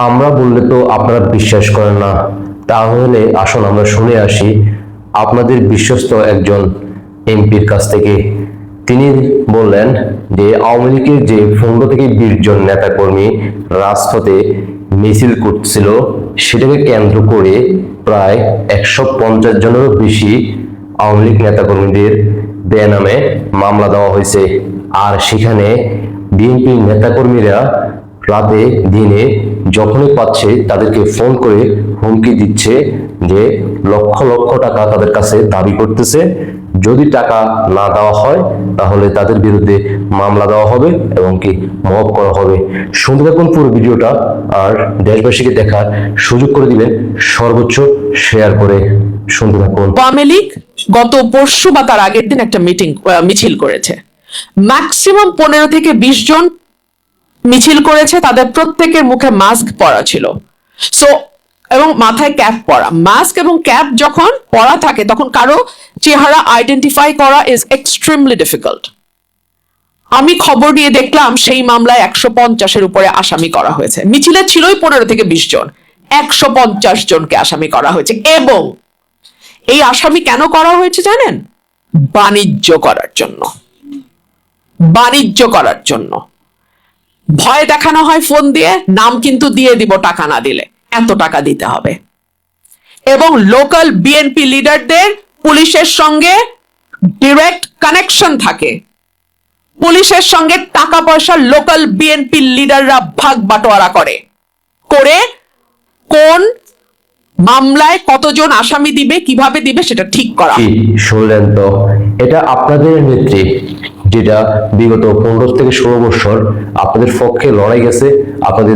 আমরা বললে তো আপনারা বিশ্বাস করেন না, তাহলে আসুন আমরা শুনে আসি আপনাদের বিশ্বস্ত একজন এমপির কাছ থেকে। তিনি বললেন যে আওয়ামী লীগের যে 15 থেকে 20 জন নেতাকর্মী রাজপথে মিছিল করছিল, সেটাকে কেন্দ্র করে প্রায় 150 জনেরও বেশি আওয়ামী লীগ নেতাকর্মীদের বেনামে মামলা দেওয়া হয়েছে। আর সেখানে বিএনপি নেতাকর্মীরা রাতে দিনে যখনই পাচ্ছে তাদেরকে ফোন করে হুমকি দিচ্ছে যে লক্ষ লক্ষ টাকা তাদের কাছে দাবি করতেছে, যদি টাকা না দেওয়া হয় তাহলে তাদের বিরুদ্ধে মামলা দেওয়া হবে এবং কি মব করা হবে। শুনতে থাকুন পুরো ভিডিওটা, আর দেশবাসীকে দেখার সুযোগ করে দিবেন সর্বোচ্চ শেয়ার করে। শুনতে থাকুন। আওয়ামী লীগ গত পরশু বা তার আগের দিন একটা মিছিল করেছে। ম্যাক্সিমাম 15 থেকে 20 জন মিছিল করেছে। তাদের প্রত্যেকের মুখে মাস্ক পরা ছিল, সো এবং মাথায় ক্যাপ পরা। মাস্ক এবং ক্যাপ যখন পরা থাকে তখন কারো চেহারা আইডেন্টিফাই করা ইজ এক্সট্রিমলি ডিফিকাল্ট। আমি খবর নিয়ে দেখলাম সেই মামলায় 150-এর উপরে আসামি করা হয়েছে। মিছিলে ছিলই 15 থেকে 20 জন, 150 জনকে আসামি করা হয়েছে। এবং এই আসামি কেন করা হয়েছে জানেন? বাণিজ্য করার জন্য। বাণিজ্য করার জন্য ভয় দেখানো হয় ফোন দিয়ে, নাম কিন্তু দিয়ে দিব টাকা না দিলে, এত টাকা দিতে হবে। এবং লোকাল বিএনপি লিডারদের পুলিশের সঙ্গে ডিরেক্ট কানেকশন থাকে। পুলিশের সঙ্গে টাকা পয়সা লোকাল বিএনপি লিডাররা ভাগ বাটোয়ারা করে কোন মামলায় কতজন আসামি দিবে, কিভাবে দিবে সেটা ঠিক করা। শুনলেন তো, এটা আপনাদের নেত্রী, যেটা বিগত 15 থেকে 16 বছর আপনাদের পক্ষে লড়াই গেছে, আপনাদের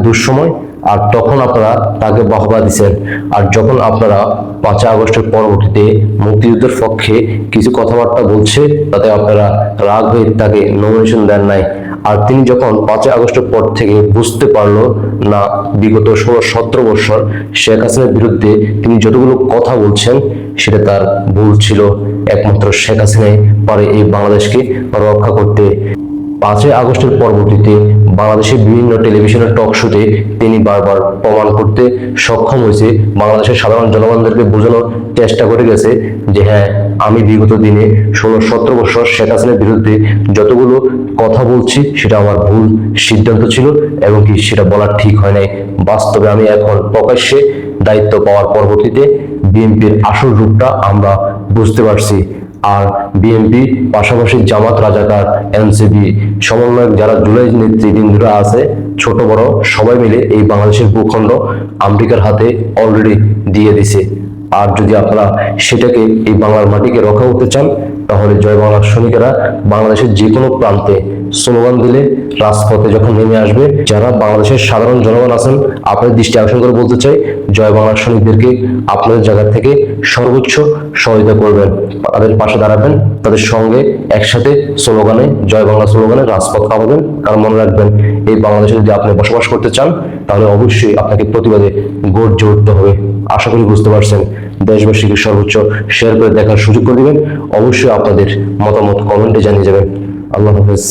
দুঃসময়, আর তখন আপনারা তাকে বাহবা দিচ্ছেন। আর যখন আপনারা 5 আগস্টের পরবর্তীতে মুক্তিযুদ্ধের পক্ষে কিছু কথাবার্তা বলছে, তাতে আপনারা রাগ হয়ে তাকে নমিনেশন দেন নাই। আর তিনি যখন 5 আগস্টের পর থেকে বুঝতে পারলো না বিগত 16-17 বছর শেখ হাসিনার বিরুদ্ধে তিনি যতগুলো কথা বলছেন সেটা তার ভুল ছিল, একমাত্র শেখ হাসিনাই পারে এই বাংলাদেশকে রক্ষা করতে। 5 আগস্টের পরবর্তীতে বাংলাদেশের বিভিন্ন টেলিভিশনের টক শোতে তিনি বারবার প্রমাণ করতে সক্ষম হয়েছে, বাংলাদেশের সাধারণ জনগণদেরকে বোঝানোর চেষ্টা করে গেছে যে হ্যাঁ, আমি বিগত দিনে 16-17 বছর শেখ হাসিনার বিরুদ্ধে যতগুলো কথা বলছি সেটা আমার ভুল সিদ্ধান্ত ছিল এবং কি সেটা বলা ঠিক হয় নাই। বাস্তবে আমি এখন প্রকাশ্যে দায়িত্ব পাওয়ার পরবর্তীতে বিএনপির আসল রূপটা আমরা বুঝতে পারছি। আর বিএনপি পাশাপাশি জামাত, রাজাকার, এনসিপি সমন্বয়ক যারা জুলাই নেতৃবৃন্দরা আছে, ছোট বড় সবাই মিলে এই বাংলাদেশের ভূখণ্ড আমেরিকার হাতে অলরেডি দিয়ে দিছে। আর যদি আপনারা সেটাকে, এই বাংলার মাটিকে রক্ষা করতে চান, তাহলে জয় বাংলার সৈনিকেরা বাংলাদেশের যে কোনো প্রান্তে স্লোগান দিলে রাজপথে যখন নেমে আসবে, যারা বাংলাদেশের সাধারণ জনগণ আছেন, আপনাদের দৃষ্টি আকর্ষণ করে বলতে চাই, জয় বাংলার সৈনিকদেরকে আপনাদের জায়গা থেকে সর্বোচ্চ সহায়তা করবেন, তাদের পাশে দাঁড়াবেন, তাদের সঙ্গে একসাথে স্লোগানে, জয় বাংলা স্লোগানে রাজপথ কাঁপাবেন। কারণ মনে রাখবেন, এই বাংলাদেশে যদি আপনি বসবাস করতে চান তাহলে অবশ্যই আপনাকে প্রতিবাদে গর্জে উঠতে হবে। আশা করি বুঝতে পারছেন। দেশবাসীকে সর্বোচ্চ শেয়ার করে দেখার সুযোগ করে দিবেন। অবশ্যই আপনাদের মতামত কমেন্টে জানিয়ে যাবেন। আল্লাহ হাফেজ।